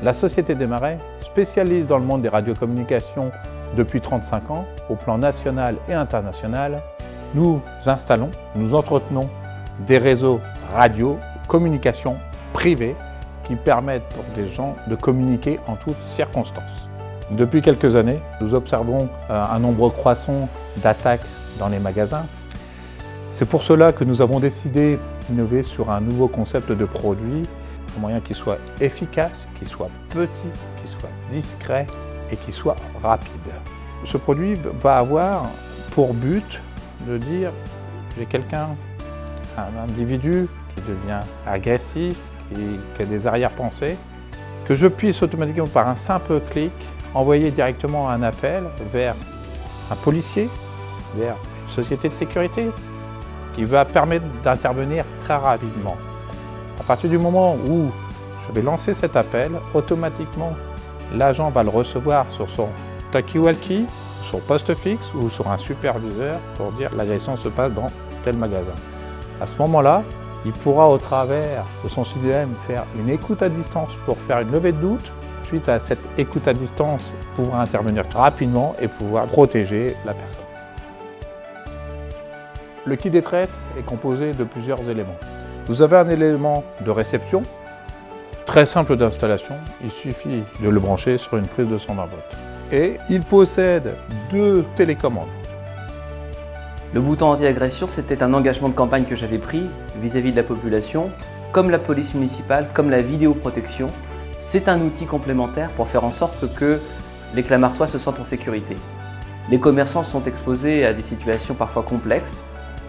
La Société des Marais, spécialiste dans le monde des radiocommunications depuis 35 ans, au plan national et international, nous installons, nous entretenons des réseaux radio, communication privés qui permettent pour des gens de communiquer en toutes circonstances. Depuis quelques années, nous observons un nombre croissant d'attaques dans les magasins. C'est pour cela que nous avons décidé d'innover sur un nouveau concept de produit, un moyen qui soit efficace, qui soit petit, qui soit discret et qui soit rapide. Ce produit va avoir pour but de dire j'ai quelqu'un, un individu qui devient agressif, qui a des arrière-pensées, que je puisse automatiquement par un simple clic envoyer directement un appel vers un policier, vers une société de sécurité qui va permettre d'intervenir très rapidement. À partir du moment où je vais lancer cet appel, automatiquement l'agent va le recevoir sur son talkie-walkie, sur poste fixe ou sur un superviseur pour dire l'agression se passe dans tel magasin. À ce moment-là, il pourra au travers de son système faire une écoute à distance pour faire une levée de doute. Suite à cette écoute à distance, pouvoir intervenir rapidement et pouvoir protéger la personne. Le kit détresse est composé de plusieurs éléments. Vous avez un élément de réception, très simple d'installation, il suffit de le brancher sur une prise de 120 volts. Et il possède 2 télécommandes. Le bouton anti-agression, c'était un engagement de campagne que j'avais pris vis-à-vis de la population, comme la police municipale, comme la vidéoprotection. C'est un outil complémentaire pour faire en sorte que les Clermartois se sentent en sécurité. Les commerçants sont exposés à des situations parfois complexes.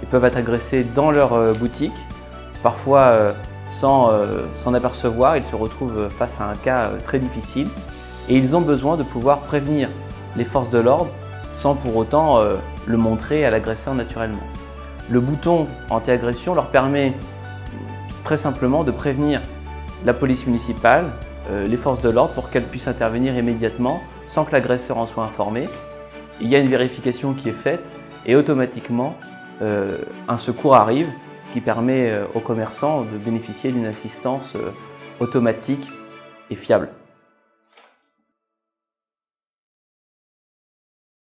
Ils peuvent être agressés dans leur boutique, parfois sans s'en apercevoir. Ils se retrouvent face à un cas très difficile et ils ont besoin de pouvoir prévenir les forces de l'ordre sans pour autant le montrer à l'agresseur naturellement. Le bouton anti-agression leur permet très simplement de prévenir la police municipale, les forces de l'ordre pour qu'elles puissent intervenir immédiatement sans que l'agresseur en soit informé. Il y a une vérification qui est faite et automatiquement un secours arrive, ce qui permet aux commerçants de bénéficier d'une assistance automatique et fiable.